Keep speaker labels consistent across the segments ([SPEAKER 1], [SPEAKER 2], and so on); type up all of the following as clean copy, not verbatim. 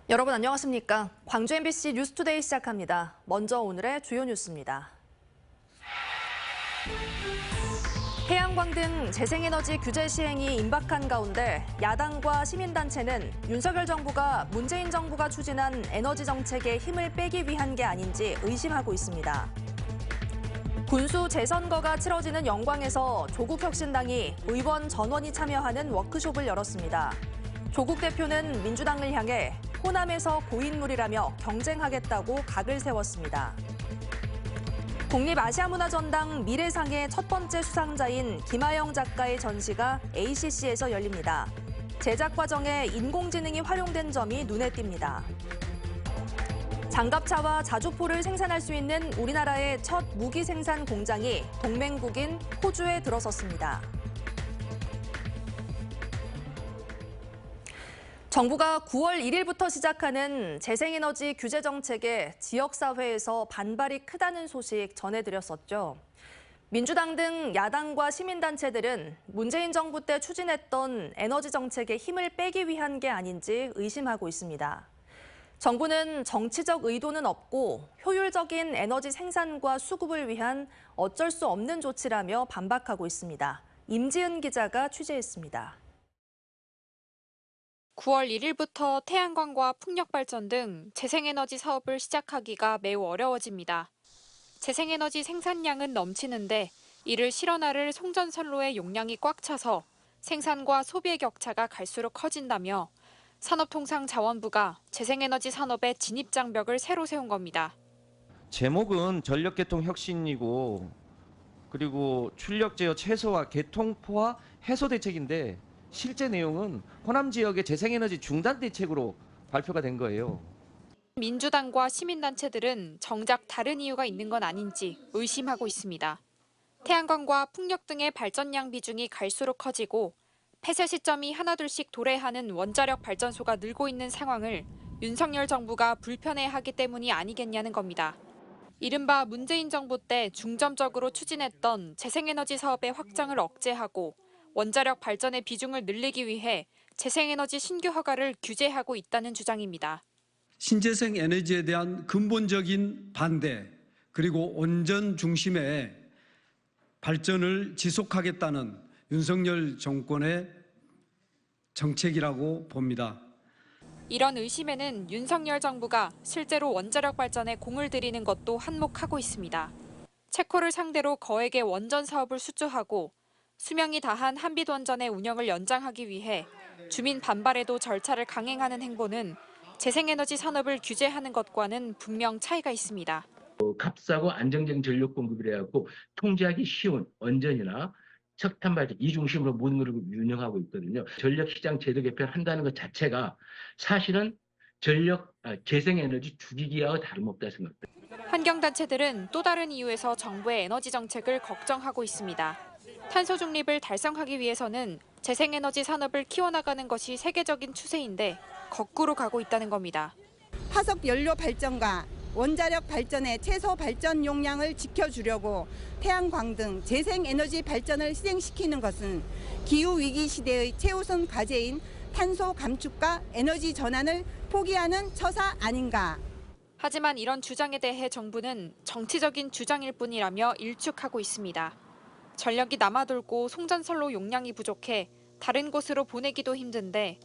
[SPEAKER 1] 여러분 안녕하십니까? 광주 MBC 뉴스투데이 시작합니다. 먼저 오늘의 주요 뉴스입니다. 태양광 등 재생에너지 규제 시행이 임박한 가운데 야당과 시민단체는 윤석열 정부가 문재인 정부가 추진한 에너지 정책에 힘을 빼기 위한 게 아닌지 의심하고 있습니다. 군수 재선거가 치러지는 영광에서 조국혁신당이 의원 전원이 참여하는 워크숍을 열었습니다. 조국 대표는 민주당을 향해 호남에서 고인물이라며 경쟁하겠다고 각을 세웠습니다. 국립아시아문화전당 미래상의 첫 번째 수상자인 김하영 작가의 전시가 ACC에서 열립니다. 제작 과정에 인공지능이 활용된 점이 눈에 띕니다. 장갑차와 자주포를 생산할 수 있는 우리나라의 첫 무기 생산 공장이 동맹국인 호주에 들어섰습니다. 정부가 9월 1일부터 시작하는 재생에너지 규제 정책에 지역사회에서 반발이 크다는 소식 전해드렸었죠. 민주당 등 야당과 시민단체들은 문재인 정부 때 추진했던 에너지 정책에 힘을 빼기 위한 게 아닌지 의심하고 있습니다. 정부는 정치적 의도는 없고 효율적인 에너지 생산과 수급을 위한 어쩔 수 없는 조치라며 반박하고 있습니다. 임지은 기자가 취재했습니다.
[SPEAKER 2] 9월 1일부터 태양광과 풍력발전 등 재생에너지 사업을 시작하기가 매우 어려워집니다. 재생에너지 생산량은 넘치는데 이를 실어나를 송전선로의 용량이 꽉 차서 생산과 소비의 격차가 갈수록 커진다며 산업통상자원부가 재생에너지 산업의 진입장벽을 새로 세운 겁니다.
[SPEAKER 3] 제목은 전력계통 혁신이고 그리고 출력 제어 최소화, 개통포화 해소 대책인데 실제 내용은 호남 지역의 재생에너지 중단 대책으로 발표가 된 거예요.
[SPEAKER 2] 민주당과 시민단체들은 정작 다른 이유가 있는 건 아닌지 의심하고 있습니다. 태양광과 풍력 등의 발전량 비중이 갈수록 커지고 폐쇄 시점이 하나둘씩 도래하는 원자력 발전소가 늘고 있는 상황을 윤석열 정부가 불편해하기 때문이 아니겠냐는 겁니다. 이른바 문재인 정부 때 중점적으로 추진했던 재생에너지 사업의 확장을 억제하고 원자력 발전의 비중을 늘리기 위해 재생에너지 신규 허가를 규제하고 있다는 주장입니다.
[SPEAKER 4] 신재생 에너지에 대한 근본적인 반대, 그리고 온전 중심의 발전을 지속하겠다는 윤석열 정권의 정책이라고 봅니다.
[SPEAKER 2] 이런 의심에는 윤석열 정부가 실제로 원자력 발전에 공을 들이는 것도 한몫하고 있습니다. 체코를 상대로 거액의 원전 사업을 수주하고 수명이 다한 한빛원전의 운영을 연장하기 위해 주민 반발에도 절차를 강행하는 행보는 재생에너지 산업을 규제하는 것과는 분명 차이가 있습니다.
[SPEAKER 5] 값싸고 안정적인 전력 공급을 해갖고 통제하기 쉬운 원전이나 석탄 발전 이 중심으로 모든 걸 운영하고 있거든요. 전력 시장 제도 개편한다는 것 자체가 사실은 재생에너지 죽이기와 다름없다 생각합니다.
[SPEAKER 2] 환경단체들은 또 다른 이유에서 정부의 에너지 정책을 걱정하고 있습니다. 탄소 중립을 달성하기 위해서는 재생에너지 산업을 키워나가는 것이 세계적인 추세인데 거꾸로 가고 있다는 겁니다.
[SPEAKER 6] 화석 연료 발전과 원자력 발전의 최소 발전 용량을 지켜주려고 태양광 등 재생에너지 발전을 실행시키는 것은 기후위기 시대의 최우선 과제인 탄소 감축과 에너지 전환을 포기하는 처사 아닌가.
[SPEAKER 2] 하지만 이런 주장에 대해 정부는 정치적인 주장일 뿐이라며 일축하고 있습니다. 전력이 남아돌고 송전선로 용량이 부족해 다른 곳으로 보내기도 힘든데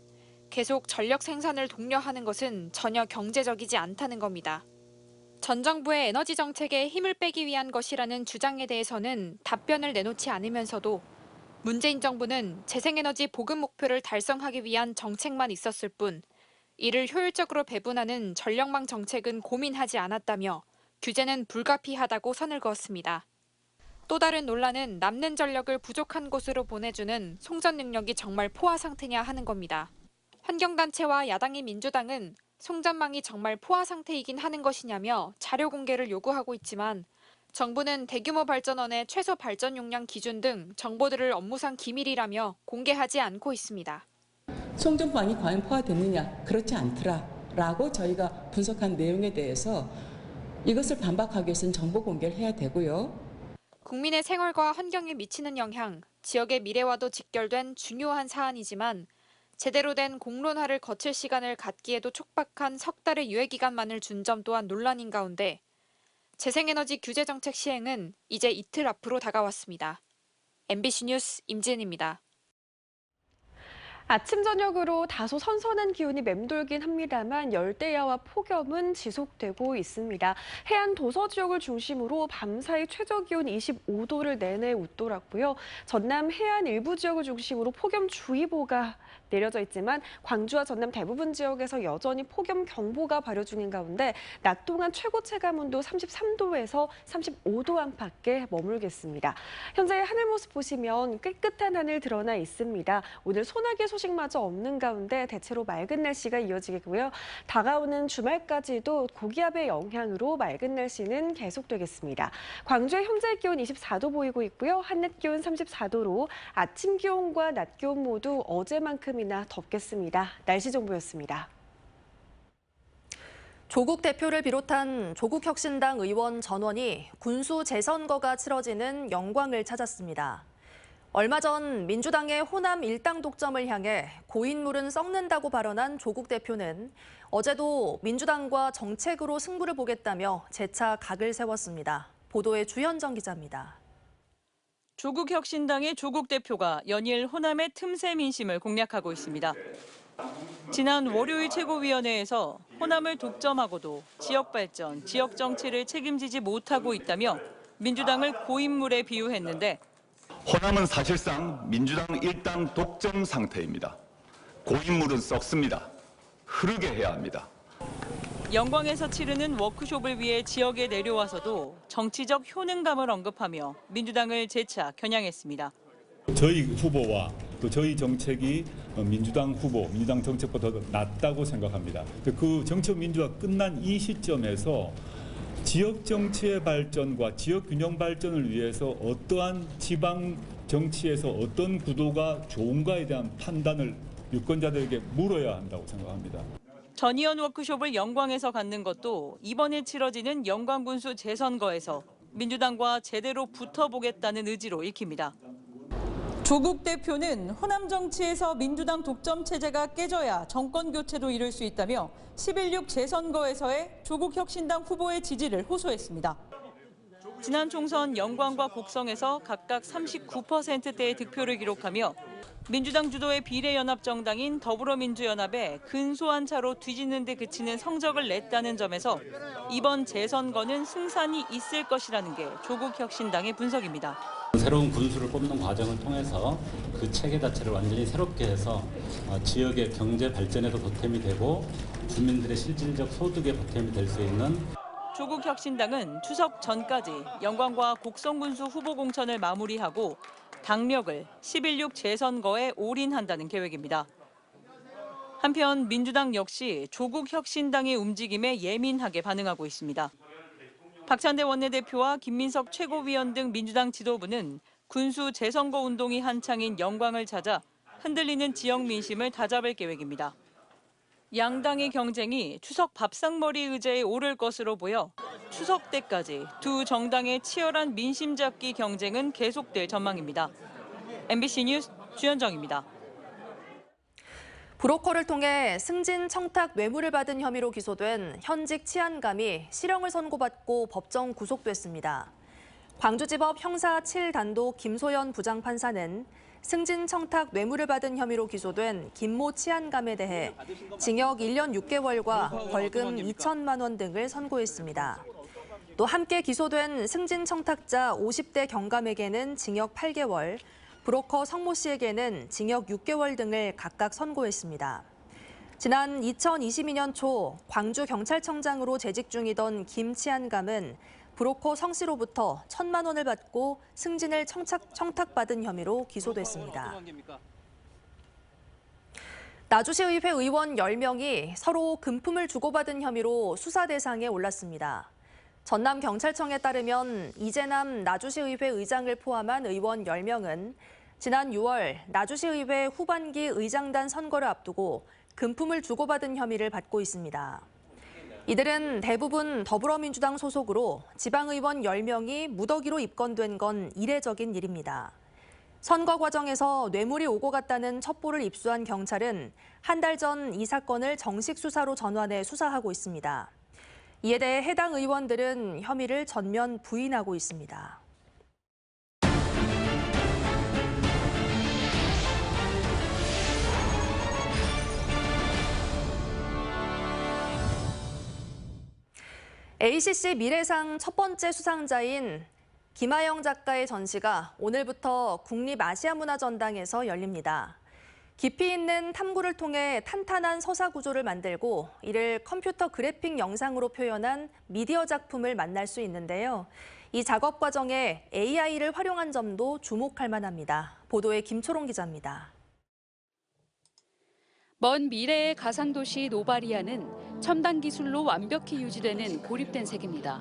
[SPEAKER 2] 계속 전력 생산을 독려하는 것은 전혀 경제적이지 않다는 겁니다. 전 정부의 에너지 정책에 힘을 빼기 위한 것이라는 주장에 대해서는 답변을 내놓지 않으면서도 문재인 정부는 재생에너지 보급 목표를 달성하기 위한 정책만 있었을 뿐 이를 효율적으로 배분하는 전력망 정책은 고민하지 않았다며 규제는 불가피하다고 선을 그었습니다. 또 다른 논란은 남는 전력을 부족한 곳으로 보내주는 송전 능력이 정말 포화 상태냐 하는 겁니다. 환경단체와 야당인 민주당은 송전망이 정말 포화 상태이긴 하는 것이냐며 자료 공개를 요구하고 있지만 정부는 대규모 발전원의 최소 발전 용량 기준 등 정보들을 업무상 기밀이라며 공개하지 않고 있습니다.
[SPEAKER 7] 송전망이 과연 포화됐느냐? 그렇지 않더라라고 저희가 분석한 내용에 대해서 이것을 반박하기 위해서는 정보 공개를 해야 되고요.
[SPEAKER 2] 국민의 생활과 환경에 미치는 영향, 지역의 미래와도 직결된 중요한 사안이지만 제대로 된 공론화를 거칠 시간을 갖기에도 촉박한 석 달의 유예 기간만을 준 점 또한 논란인 가운데 재생에너지 규제 정책 시행은 이제 이틀 앞으로 다가왔습니다. MBC 뉴스 임지은입니다.
[SPEAKER 8] 아침 저녁으로 다소 선선한 기온이 맴돌긴 합니다만 열대야와 폭염은 지속되고 있습니다. 해안 도서 지역을 중심으로 밤사이 최저 기온 25도를 내내 웃돌았고요. 전남 해안 일부 지역을 중심으로 폭염주의보가 내려져 있지만 광주와 전남 대부분 지역에서 여전히 폭염 경보가 발효 중인 가운데 낮 동안 최고 체감온도 33도에서 35도 안팎에 머물겠습니다. 현재의 하늘 모습 보시면 깨끗한 하늘 드러나 있습니다. 오늘 소나기 소식마저 없는 가운데 대체로 맑은 날씨가 이어지겠고요. 다가오는 주말까지도 고기압의 영향으로 맑은 날씨는 계속되겠습니다. 광주의 현재 기온 24도 보이고 있고요. 한낮 기온 34도로 아침 기온과 낮 기온 모두 어제만큼이나 덥겠습니다. 날씨 정보였습니다.
[SPEAKER 1] 조국 대표를 비롯한 조국혁신당 의원 전원이 군수 재선거가 치러지는 영광을 찾았습니다. 얼마 전 민주당의 호남 일당 독점을 향해 고인물은 썩는다고 발언한 조국 대표는 어제도 민주당과 정책으로 승부를 보겠다며 재차 각을 세웠습니다. 보도에 주현정 기자입니다.
[SPEAKER 9] 조국혁신당의 조국 대표가 연일 호남의 틈새 민심을 공략하고 있습니다. 지난 월요일 최고위원회에서 호남을 독점하고도 지역 발전, 지역 정치를 책임지지 못하고 있다며 민주당을 고인물에 비유했는데
[SPEAKER 10] 호남은 사실상 민주당 일당 독점 상태입니다. 고인물은 썩습니다. 흐르게 해야 합니다.
[SPEAKER 9] 영광에서 치르는 워크숍을 위해 지역에 내려와서도 정치적 효능감을 언급하며 민주당을 재차 겨냥했습니다.
[SPEAKER 11] 저희 후보와 또 저희 정책이 민주당 후보, 민주당 정책보다 더 낫다고 생각합니다. 그 정책 민주화 끝난 이 시점에서 지역 정치의 발전과 지역 균형 발전을 위해서 어떠한 지방 정치에서 어떤 구도가 좋은가에 대한 판단을 유권자들에게 물어야 한다고 생각합니다.
[SPEAKER 9] 전의원 워크숍을 영광에서 갖는 것도 이번에 치러지는 영광군수 재선거에서 민주당과 제대로 붙어보겠다는 의지로 읽힙니다. 조국 대표는 호남 정치에서 민주당 독점 체제가 깨져야 정권 교체도 이룰 수 있다며 11.6 재선거에서의 조국혁신당 후보의 지지를 호소했습니다. 지난 총선 영광과 곡성에서 각각 39%대의 득표를 기록하며 민주당 주도의 비례연합정당인 더불어민주연합에 근소한 차로 뒤지는 데 그치는 성적을 냈다는 점에서 이번 재선거는 승산이 있을 것이라는 게 조국혁신당의 분석입니다.
[SPEAKER 12] 새로운 군수를 뽑는 과정을 통해서 그 체계 자체를 완전히 새롭게 해서 지역의 경제 발전에도 보탬이 되고 주민들의 실질적 소득에 보탬이 될 수 있는
[SPEAKER 9] 조국혁신당은 추석 전까지 영광과 곡성군수 후보 공천을 마무리하고 당력을 11.6 재선거에 올인한다는 계획입니다. 한편 민주당 역시 조국혁신당의 움직임에 예민하게 반응하고 있습니다. 박찬대 원내대표와 김민석 최고위원 등 민주당 지도부는 군수 재선거 운동이 한창인 영광을 찾아 흔들리는 지역 민심을 다잡을 계획입니다. 양당의 경쟁이 추석 밥상머리 의제에 오를 것으로 보여 추석 때까지 두 정당의 치열한 민심 잡기 경쟁은 계속될 전망입니다. MBC 뉴스 주현정입니다.
[SPEAKER 1] 브로커를 통해 승진 청탁 뇌물을 받은 혐의로 기소된 현직 치안감이 실형을 선고받고 법정 구속됐습니다. 광주지법 형사 7단도 김소연 부장판사는 승진 청탁 뇌물을 받은 혐의로 기소된 김모 치안감에 대해 징역 1년 6개월과 벌금 2천만 원 등을 선고했습니다. 또 함께 기소된 승진 청탁자 50대 경감에게는 징역 8개월, 브로커 성모 씨에게는 징역 6개월 등을 각각 선고했습니다. 지난 2022년 초 광주경찰청장으로 재직 중이던 김 치안감은 브로커 성 씨로부터 1,000만 원을 받고 승진을 청탁받은 혐의로 기소됐습니다. 나주시의회 의원 10명이 서로 금품을 주고받은 혐의로 수사 대상에 올랐습니다. 전남경찰청에 따르면 이재남 나주시의회 의장을 포함한 의원 10명은 지난 6월 나주시의회 후반기 의장단 선거를 앞두고 금품을 주고받은 혐의를 받고 있습니다. 이들은 대부분 더불어민주당 소속으로 지방의원 10명이 무더기로 입건된 건 이례적인 일입니다. 선거 과정에서 뇌물이 오고 갔다는 첩보를 입수한 경찰은 한 달 전 이 사건을 정식 수사로 전환해 수사하고 있습니다. 이에 대해 해당 의원들은 혐의를 전면 부인하고 있습니다. ACC 미래상 첫 번째 수상자인 김하영 작가의 전시가 오늘부터 국립아시아문화전당에서 열립니다. 깊이 있는 탐구를 통해 탄탄한 서사 구조를 만들고 이를 컴퓨터 그래픽 영상으로 표현한 미디어 작품을 만날 수 있는데요. 이 작업 과정에 AI를 활용한 점도 주목할 만합니다. 보도에 김초롱 기자입니다.
[SPEAKER 13] 먼 미래의 가상도시 노바리아는 첨단 기술로 완벽히 유지되는 고립된 세계입니다.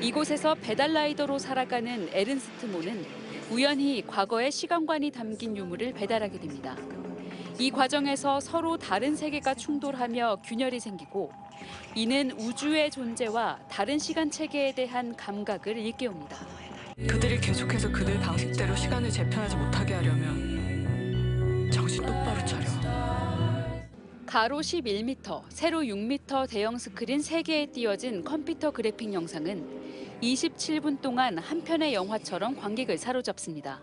[SPEAKER 13] 이곳에서 배달라이더로 살아가는 에른스트 모는 우연히 과거의 시간관이 담긴 유물을 배달하게 됩니다. 이 과정에서 서로 다른 세계가 충돌하며 균열이 생기고 이는 우주의 존재와 다른 시간 체계에 대한 감각을 일깨웁니다.
[SPEAKER 14] 그들이 계속해서 그들 방식대로 시간을 재편하지 못하게 하려면 정신 똑바로 차려.
[SPEAKER 13] 가로 11m, 세로 6m 대형 스크린 3개에 띄어진 컴퓨터 그래픽 영상은 27분 동안 한 편의 영화처럼 관객을 사로잡습니다.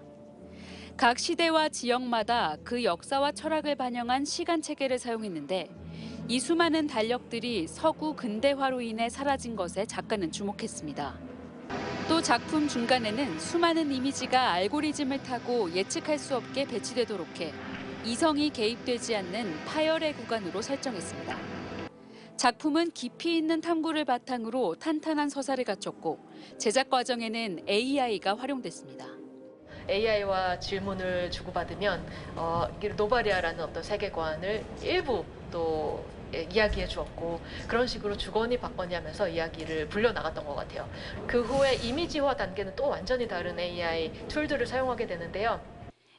[SPEAKER 13] 각 시대와 지역마다 그 역사와 철학을 반영한 시간 체계를 사용했는데 이 수많은 달력들이 서구 근대화로 인해 사라진 것에 작가는 주목했습니다. 또 작품 중간에는 수많은 이미지가 알고리즘을 타고 예측할 수 없게 배치되도록 해 이성이 개입되지 않는 파열의 구간으로 설정했습니다. 작품은 깊이 있는 탐구를 바탕으로 탄탄한 서사를 갖췄고 제작 과정에는 AI가 활용됐습니다.
[SPEAKER 15] AI와 질문을 주고받으면 노바리아라는 어떤 세계관을 일부 또 이야기해 주었고 그런 식으로 주거니 받거니 하면서 이야기를 불려나갔던 것 같아요. 그 후에 이미지화 단계는 또 완전히 다른 AI 툴들을 사용하게 되는데요.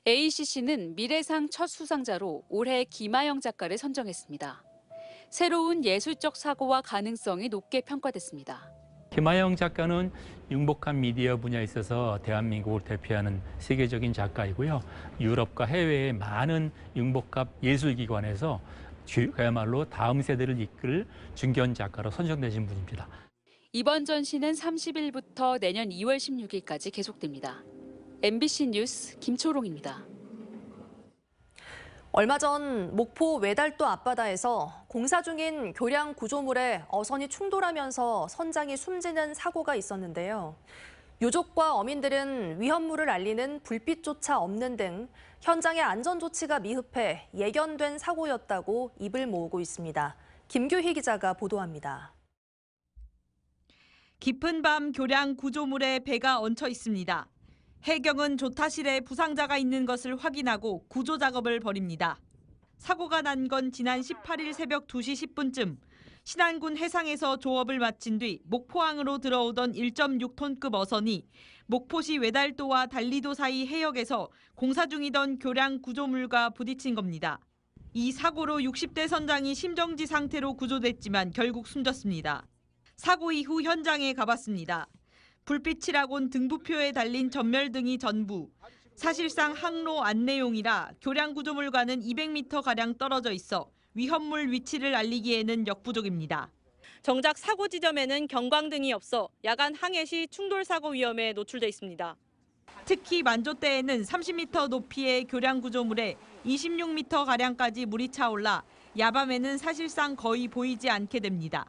[SPEAKER 13] ACC는 미래상 첫 수상자로 올해 김하영 작가를 선정했습니다. 새로운 예술적 사고와 가능성이 높게 평가됐습니다.
[SPEAKER 16] 김하영 작가는 융복한 미디어 분야에 있어서 대한민국을 대표하는 세계적인 작가이고요. 유럽과 해외의 많은 융복합 예술기관에서 그야말로 다음 세대를 이끌 중견 작가로 선정되신 분입니다.
[SPEAKER 13] 이번 전시는 30일부터 내년 2월 16일까지 계속됩니다. MBC 뉴스 김초롱입니다.
[SPEAKER 1] 얼마 전 목포 외달도 앞바다에서 공사 중인 교량 구조물에 어선이 충돌하면서 선장이 숨지는 사고가 있었는데요. 유족과 어민들은 위험물을 알리는 불빛조차 없는 등 현장의 안전 조치가 미흡해 예견된 사고였다고 입을 모으고 있습니다. 김규희 기자가 보도합니다.
[SPEAKER 17] 깊은 밤 교량 구조물에 배가 얹혀 있습니다. 해경은 조타실에 부상자가 있는 것을 확인하고 구조 작업을 벌입니다. 사고가 난 건 지난 18일 새벽 2시 10분쯤 신안군 해상에서 조업을 마친 뒤 목포항으로 들어오던 1.6톤급 어선이 목포시 외달도와 달리도 사이 해역에서 공사 중이던 교량 구조물과 부딪힌 겁니다. 이 사고로 60대 선장이 심정지 상태로 구조됐지만 결국 숨졌습니다. 사고 이후 현장에 가봤습니다. 불빛이라곤 등부표에 달린 전멸등이 전부, 사실상 항로 안내용이라 교량 구조물과는 200m가량 떨어져 있어 위험물 위치를 알리기에는 역부족입니다.
[SPEAKER 18] 정작 사고 지점에는 경광등이 없어 야간 항해 시 충돌 사고 위험에 노출돼 있습니다.
[SPEAKER 17] 특히 만조대에는 30m 높이의 교량 구조물에 26m가량까지 물이 차올라 야밤에는 사실상 거의 보이지 않게 됩니다.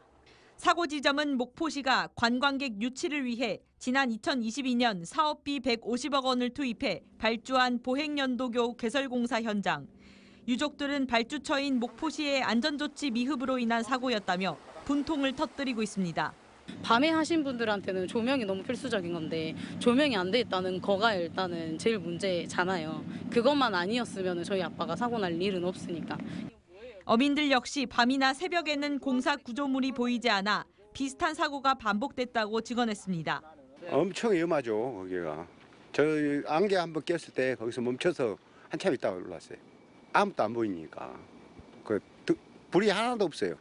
[SPEAKER 17] 사고 지점은 목포시가 관광객 유치를 위해 지난 2022년 사업비 150억 원을 투입해 발주한 보행연도교 개설공사 현장. 유족들은 발주처인 목포시의 안전조치 미흡으로 인한 사고였다며 분통을 터뜨리고 있습니다.
[SPEAKER 19] 밤에 하신 분들한테는 조명이 너무 필수적인 건데 조명이 안 돼 있다는 거가 일단은 제일 문제잖아요. 그것만 아니었으면 저희 아빠가 사고 날 일은 없으니까.
[SPEAKER 17] 어민들 역시 밤이나 새벽에는 공사 구조물이 보이지 않아 비슷한 사고가 반복됐다고 증언했습니다.
[SPEAKER 20] 엄청 위험하죠, 거기가. 저 안개 한번 꼈을 때 거기서 멈춰서 한참 있다가 올랐어요. 아무것도 안 보이니까. 불이 하나도 없어요.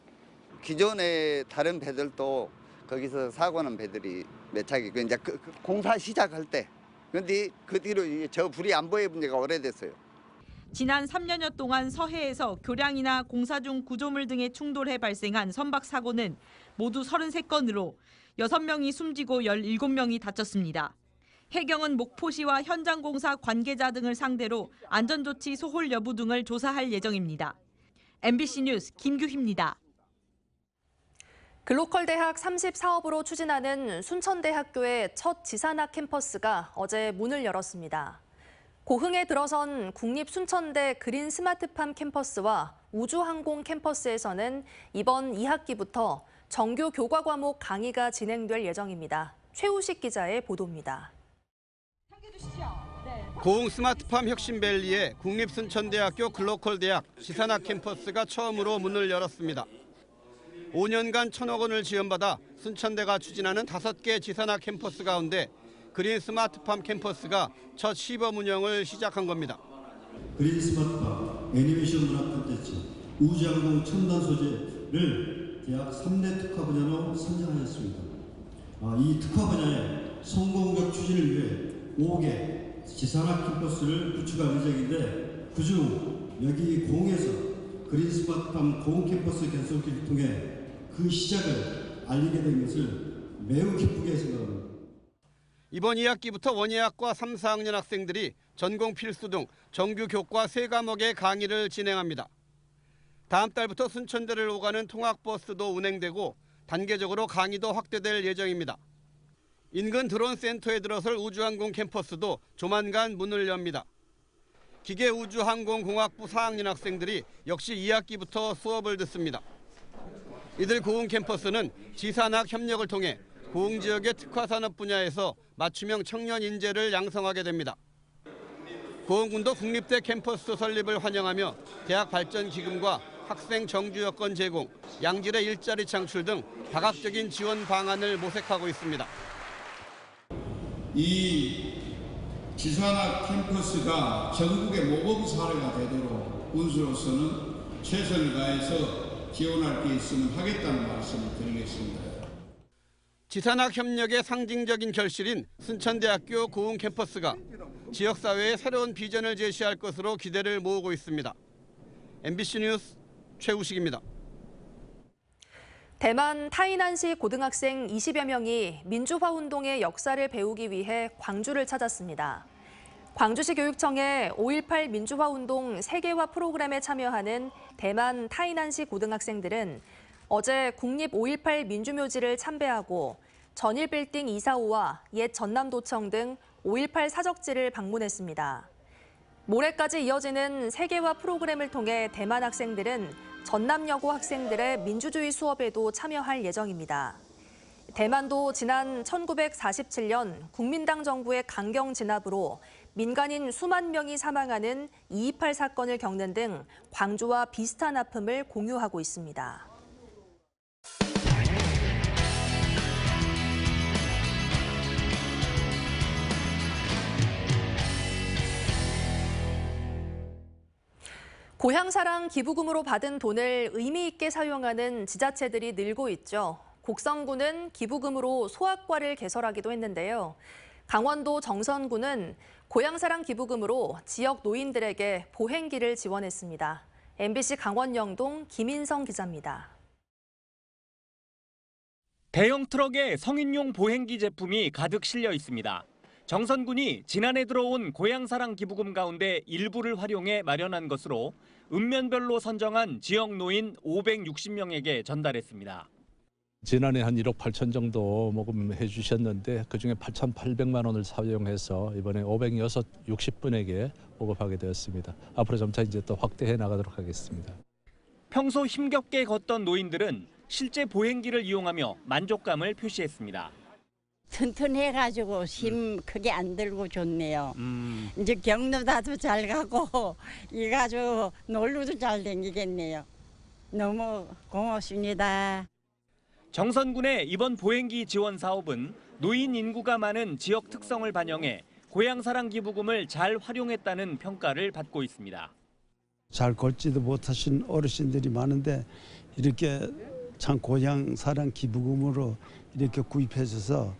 [SPEAKER 21] 기존의 다른 배들도 거기서 사고 난 배들이 몇 차례 이제 공사 시작할 때 그런데 그 뒤로 저 불이 안 보여본 지가 오래됐어요.
[SPEAKER 17] 지난 3년여 동안 서해에서 교량이나 공사 중 구조물 등의 충돌해 발생한 선박 사고는 모두 33건으로 6명이 숨지고 17명이 다쳤습니다. 해경은 목포시와 현장 공사 관계자 등을 상대로 안전조치 소홀 여부 등을 조사할 예정입니다. MBC 뉴스 김규희입니다.
[SPEAKER 1] 글로컬 대학 30사업으로 추진하는 순천대학교의 첫 지산학 캠퍼스가 어제 문을 열었습니다. 고흥에 들어선 국립순천대 그린 스마트팜 캠퍼스와 우주항공 캠퍼스에서는 이번 2학기부터 정규 교과 과목 강의가 진행될 예정입니다. 최우식 기자의 보도입니다.
[SPEAKER 3] 고흥 스마트팜 혁신밸리의 국립순천대학교 글로컬대학 지산학 캠퍼스가 처음으로 문을 열었습니다. 5년간 1,000억 원을 지원받아 순천대가 추진하는 5개 지산학 캠퍼스 가운데 그린 스마트팜 캠퍼스가 첫 시범 운영을 시작한 겁니다.
[SPEAKER 22] 그린 스마트팜, 애니메이션 문학 콘텐츠, 우주항공 첨단 소재를 대학 3대 특화 분야로 선정하였습니다. 이 특화 분야의 성공적 추진을 위해 5개 지산학 캠퍼스를 구축할 예정인데 그중 여기 고흥에서 그린 스마트팜 고흥 캠퍼스 개설기를 통해 그 시작을 알리게 된 것을 매우 기쁘게 생각합니다.
[SPEAKER 3] 이번 2학기부터 원예학과 3, 4학년 학생들이 전공 필수 등 정규 교과 3과목의 강의를 진행합니다. 다음 달부터 순천대를 오가는 통학버스도 운행되고 단계적으로 강의도 확대될 예정입니다. 인근 드론센터에 들어설 우주항공 캠퍼스도 조만간 문을 엽니다. 기계우주항공공학부 4학년 학생들이 역시 2학기부터 수업을 듣습니다. 이들 고흥 캠퍼스는 지산학 협력을 통해 고흥 지역의 특화산업 분야에서 맞춤형 청년 인재를 양성하게 됩니다. 고흥군도 국립대 캠퍼스 설립을 환영하며 대학 발전 기금과 학생 정주 여건 제공, 양질의 일자리 창출 등 다각적인 지원 방안을 모색하고 있습니다.
[SPEAKER 23] 이 지산학 캠퍼스가 전국의 모범 사례가 되도록 군수로서는 최선을 다해서 지원할 게 있으면 하겠다는 말씀을 드리겠습니다.
[SPEAKER 3] 지산학 협력의 상징적인 결실인 순천대학교 고흥 캠퍼스가 지역사회에 새로운 비전을 제시할 것으로 기대를 모으고 있습니다. MBC 뉴스 최우식입니다.
[SPEAKER 1] 대만 타이난시 고등학생 20여 명이 민주화 운동의 역사를 배우기 위해 광주를 찾았습니다. 광주시 교육청의 5.18 민주화 운동 세계화 프로그램에 참여하는 대만 타이난시 고등학생들은 어제 국립 5.18 민주묘지를 참배하고 전일빌딩 245와 옛 전남도청 등 5.18 사적지를 방문했습니다. 모레까지 이어지는 세계화 프로그램을 통해 대만 학생들은 전남여고 학생들의 민주주의 수업에도 참여할 예정입니다. 대만도 지난 1947년 국민당 정부의 강경 진압으로 민간인 수만 명이 사망하는 2.28 사건을 겪는 등 광주와 비슷한 아픔을 공유하고 있습니다. 고향사랑 기부금으로 받은 돈을 의미 있게 사용하는 지자체들이 늘고 있죠. 곡성군은 기부금으로 소아과를 개설하기도 했는데요. 강원도 정선군은 고향사랑 기부금으로 지역 노인들에게 보행기를 지원했습니다. MBC 강원 영동 김인성 기자입니다.
[SPEAKER 24] 대형 트럭에 성인용 보행기 제품이 가득 실려 있습니다. 정선군이 지난해 들어온 고향사랑 기부금 가운데 일부를 활용해 마련한 것으로 읍면별로 선정한 지역 노인 560명에게 전달했습니다.
[SPEAKER 25] 지난해 한 1억 8천 정도 모금해 주셨는데 그중에 8,800만 원을 사용해서 이번에 560분에게 보급하게 되었습니다. 앞으로 점차 이제 또 확대해 나가도록 하겠습니다.
[SPEAKER 24] 평소 힘겹게 걷던 노인들은 실제 보행기를 이용하며 만족감을 표시했습니다.
[SPEAKER 26] 튼튼해가지고 힘 크게 안 들고 좋네요. 이제 경로다도 잘 가고 이가지고 놀러도 잘 다니겠네요. 너무 고맙습니다.
[SPEAKER 24] 정선군의 이번 보행기 지원 사업은 노인 인구가 많은 지역 특성을 반영해 고향사랑 기부금을 잘 활용했다는 평가를 받고 있습니다.
[SPEAKER 27] 잘 걷지도 못하신 어르신들이 많은데 이렇게 참 고향사랑 기부금으로 이렇게 구입해 줘서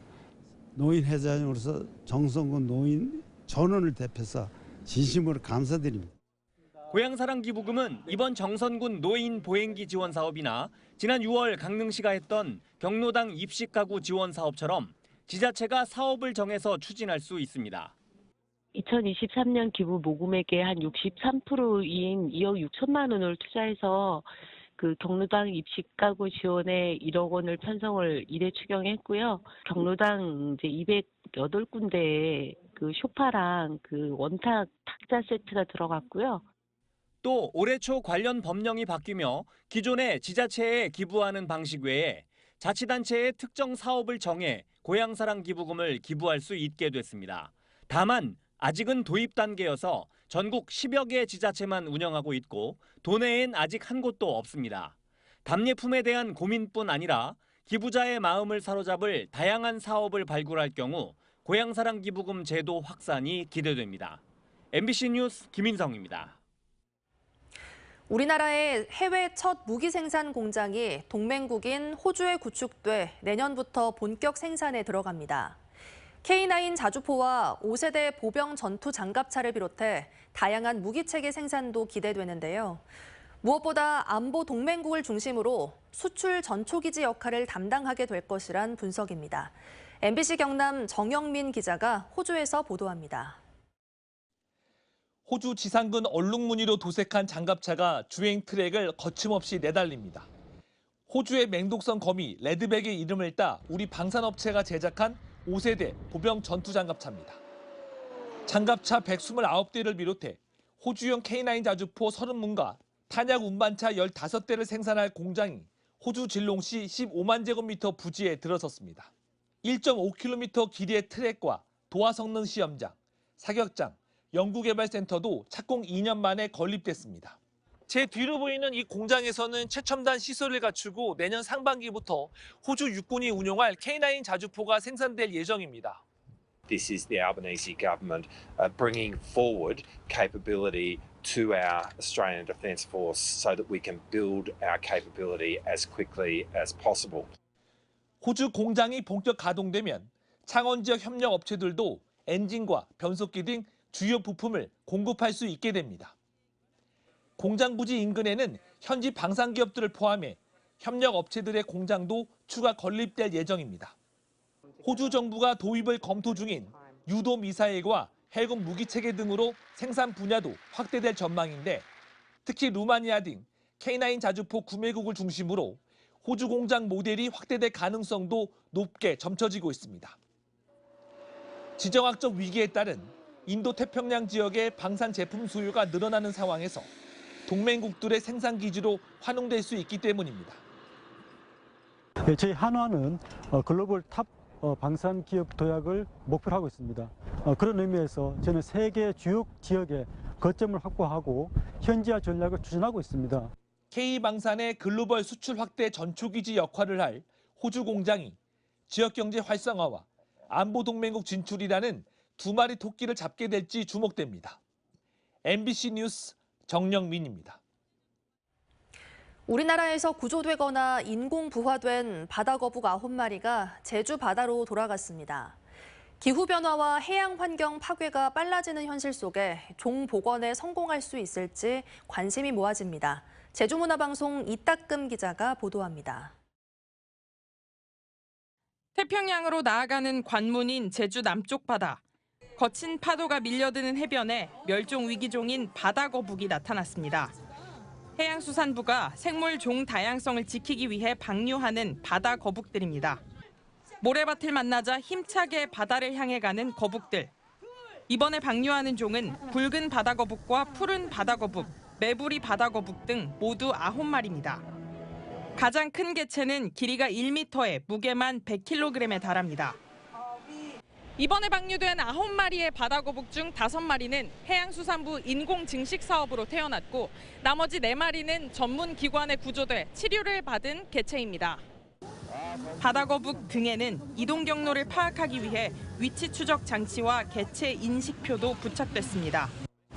[SPEAKER 27] 노인 회장으로서 정성군 노인 전원을 대표해서 진심으로 감사드립니다.
[SPEAKER 24] 고향사랑 기부금은 이번 정선군 노인 보행기 지원 사업이나 지난 6월 강릉시가 했던 경로당 입식 가구 지원 사업처럼 지자체가 사업을 정해서 추진할 수 있습니다.
[SPEAKER 2] 2023년 기부 모금액의 한 63%인 2억 6천만 원을 투자해서 그 경로당 입식 가구 지원에 1억 원을 편성을 이래 추경했고요. 경로당 이제 208군데에 그 쇼파랑 그 원탁 탁자 세트가 들어갔고요.
[SPEAKER 24] 또 올해 초 관련 법령이 바뀌며 기존의 지자체에 기부하는 방식 외에 자치단체의 특정 사업을 정해 고향사랑 기부금을 기부할 수 있게 됐습니다. 다만 아직은 도입 단계여서 전국 10여 개 지자체만 운영하고 있고 도내엔 아직 한 곳도 없습니다. 답례품에 대한 고민뿐 아니라 기부자의 마음을 사로잡을 다양한 사업을 발굴할 경우 고향사랑 기부금 제도 확산이 기대됩니다. MBC 뉴스 김인성입니다.
[SPEAKER 1] 우리나라의 해외 첫 무기 생산 공장이 동맹국인 호주에 구축돼 내년부터 본격 생산에 들어갑니다. K9 자주포와 5세대 보병 전투 장갑차를 비롯해 다양한 무기체계 생산도 기대되는데요. 무엇보다 안보 동맹국을 중심으로 수출 전초기지 역할을 담당하게 될 것이란 분석입니다. MBC 경남 정영민 기자가 호주에서 보도합니다.
[SPEAKER 4] 호주 지상군 얼룩무늬로 도색한 장갑차가 주행 트랙을 거침없이 내달립니다. 호주의 맹독성 거미 레드백의 이름을 따 우리 방산업체가 제작한 5세대 보병 전투 장갑차입니다. 장갑차 129대를 비롯해 호주형 K9 자주포 30문과 탄약 운반차 15대를 생산할 공장이 호주 진롱시 15만 제곱미터 부지에 들어섰습니다. 1.5km 길이의 트랙과 도하 성능 시험장, 사격장, 연구개발센터도 착공 2년 만에 건립됐습니다. 제 뒤로 보이는 이 공장에서는 최첨단 시설을 갖추고 내년 상반기부터 호주 육군이 운용할 K9 자주포가 생산될 예정입니다.
[SPEAKER 5] This is the Albanese government bringing forward capability to our Australian Defence Force so that we can build our capability as quickly as possible.
[SPEAKER 4] 호주 공장이 본격 가동되면 창원 지역 협력 업체들도 엔진과 변속기 등 주요 부품을 공급할 수 있게 됩니다. 공장 부지 인근에는 현지 방산 기업들을 포함해 협력 업체들의 공장도 추가 건립될 예정입니다. 호주 정부가 도입을 검토 중인 유도 미사일과 해군 무기 체계 등으로 생산 분야도 확대될 전망인데 특히 루마니아 등 K9 자주포 구매국을 중심으로 호주 공장 모델이 확대될 가능성도 높게 점쳐지고 있습니다. 지정학적 위기에 따른 인도 태평양 지역의 방산 제품 수요가 늘어나는 상황에서 동맹국들의 생산 기지로 환원될 수 있기 때문입니다.
[SPEAKER 27] 저희 한화는 글로벌 탑 방산 기업 도약을 목표로 하고 있습니다. 그런 의미에서 저는 세계 주요 지역에 거점을 확보하고 현지화 전략을 추진하고 있습니다.
[SPEAKER 4] K방산의 글로벌 수출 확대 전초기지 역할을 할 호주 공장이 지역 경제 활성화와 안보 동맹국 진출이라는 두 마리 토끼를 잡게 될지 주목됩니다. MBC 뉴스 정영민입니다.
[SPEAKER 1] 우리나라에서 구조되거나 인공 부화된 바다거북 9마리가 제주 바다로 돌아갔습니다. 기후변화와 해양 환경 파괴가 빨라지는 현실 속에 종 복원에 성공할 수 있을지 관심이 모아집니다. 제주문화방송 이따금 기자가 보도합니다.
[SPEAKER 6] 태평양으로 나아가는 관문인 제주 남쪽 바다. 거친 파도가 밀려드는 해변에 멸종 위기종인 바다거북이 나타났습니다. 해양수산부가 생물 종 다양성을 지키기 위해 방류하는 바다 거북들입니다. 모래밭을 만나자 힘차게 바다를 향해 가는 거북들. 이번에 방류하는 종은 붉은 바다거북과 푸른 바다거북, 매부리 바다거북 등 모두 9마리입니다. 가장 큰 개체는 길이가 1m에 무게만 100kg에 달합니다. 이번에 방류된 9마리의 바다거북 중 5마리는 해양수산부 인공증식 사업으로 태어났고 나머지 4마리는 전문 기관에 구조돼 치료를 받은 개체입니다. 바다거북 등에는 이동 경로를 파악하기 위해 위치 추적 장치와 개체 인식표도 부착됐습니다.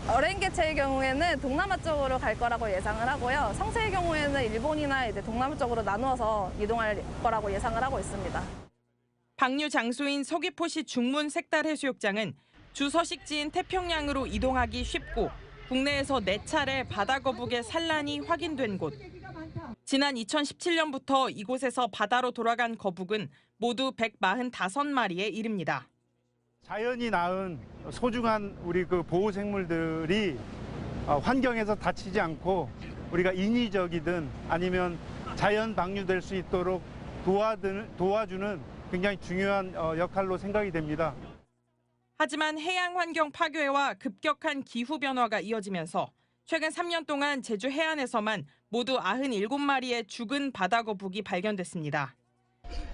[SPEAKER 7] 어린 개체의 경우에는 동남아 쪽으로 갈 거라고 예상을 하고요. 성체의 경우에는 일본이나 동남아 쪽으로 나누어서 이동할 거라고 예상을 하고 있습니다.
[SPEAKER 6] 방류 장소인 서귀포시 중문 색달해수욕장은 주 서식지인 태평양으로 이동하기 쉽고 국내에서 4차례 바다 거북의 산란이 확인된 곳. 지난 2017년부터 이곳에서 바다로 돌아간 거북은 모두 145마리에 이릅니다.
[SPEAKER 8] 자연이 낳은 소중한 우리 그 보호 생물들이 환경에서 다치지 않고 우리가 인위적이든 아니면 자연 방류될 수 있도록 도와주는 굉장히 중요한 역할로 생각이 됩니다.
[SPEAKER 6] 하지만 해양 환경 파괴와 급격한 기후 변화가 이어지면서 최근 3년 동안 제주 해안에서만 모두 97마리의 죽은 바다 거북이 발견됐습니다.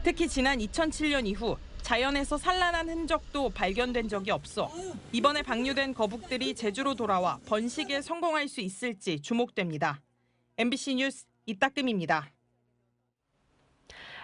[SPEAKER 6] 특히 지난 2007년 이후 자연에서 산란한 흔적도 발견된 적이 없어 이번에 방류된 거북들이 제주로 돌아와 번식에 성공할 수 있을지 주목됩니다. MBC 뉴스 이따금입니다.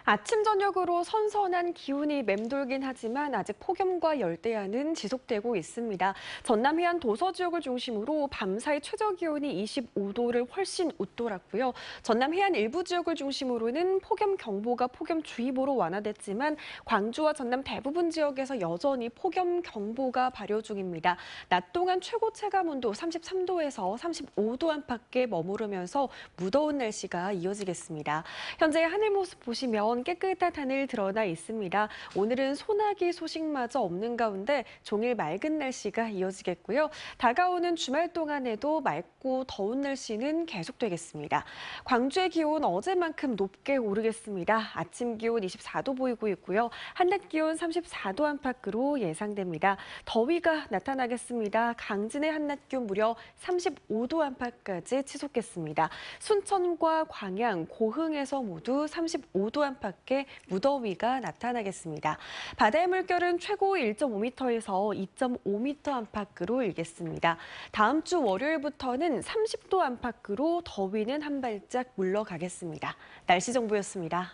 [SPEAKER 9] 아침 저녁으로 선선한 기온이 맴돌긴 하지만 아직 폭염과 열대야는 지속되고 있습니다. 전남 해안 도서 지역을 중심으로 밤사이 최저 기온이 25도를 훨씬 웃돌았고요. 전남 해안 일부 지역을 중심으로는 폭염 경보가 폭염주의보로 완화됐지만 광주와 전남 대부분 지역에서 여전히 폭염 경보가 발효 중입니다. 낮 동안 최고 체감 온도 33도에서 35도 안팎에 머무르면서 무더운 날씨가 이어지겠습니다. 현재 하늘 모습 보시면 깨끗한 하늘 드러나 있습니다. 오늘은 소나기 소식마저 없는 가운데 종일 맑은 날씨가 이어지겠고요. 다가오는 주말 동안에도 맑고 더운 날씨는 계속되겠습니다. 광주의 기온 어제만큼 높게 오르겠습니다. 아침 기온 24도 보이고 있고요. 한낮 기온 34도 안팎으로 예상됩니다. 더위가 나타나겠습니다. 강진의 한낮 기온 무려 35도 안팎까지 치솟겠습니다. 순천과 광양, 고흥에서 모두 35도 안팎 밖에 무더위가 나타나겠습니다. 바다의 물결은 최고 1.5m에서 2.5m 안팎으로 일겠습니다. 다음 주 월요일부터는 30도 안팎으로 더위는 한 발짝 물러가겠습니다. 날씨 정보였습니다.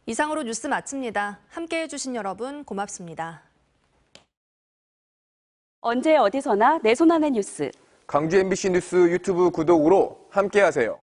[SPEAKER 1] 이상으로 뉴스 마칩니다. 함께해 주신 여러분 고맙습니다.
[SPEAKER 10] 언제 어디서나 내 손 안의 뉴스.
[SPEAKER 11] 광주 MBC 뉴스 유튜브 구독으로 함께하세요.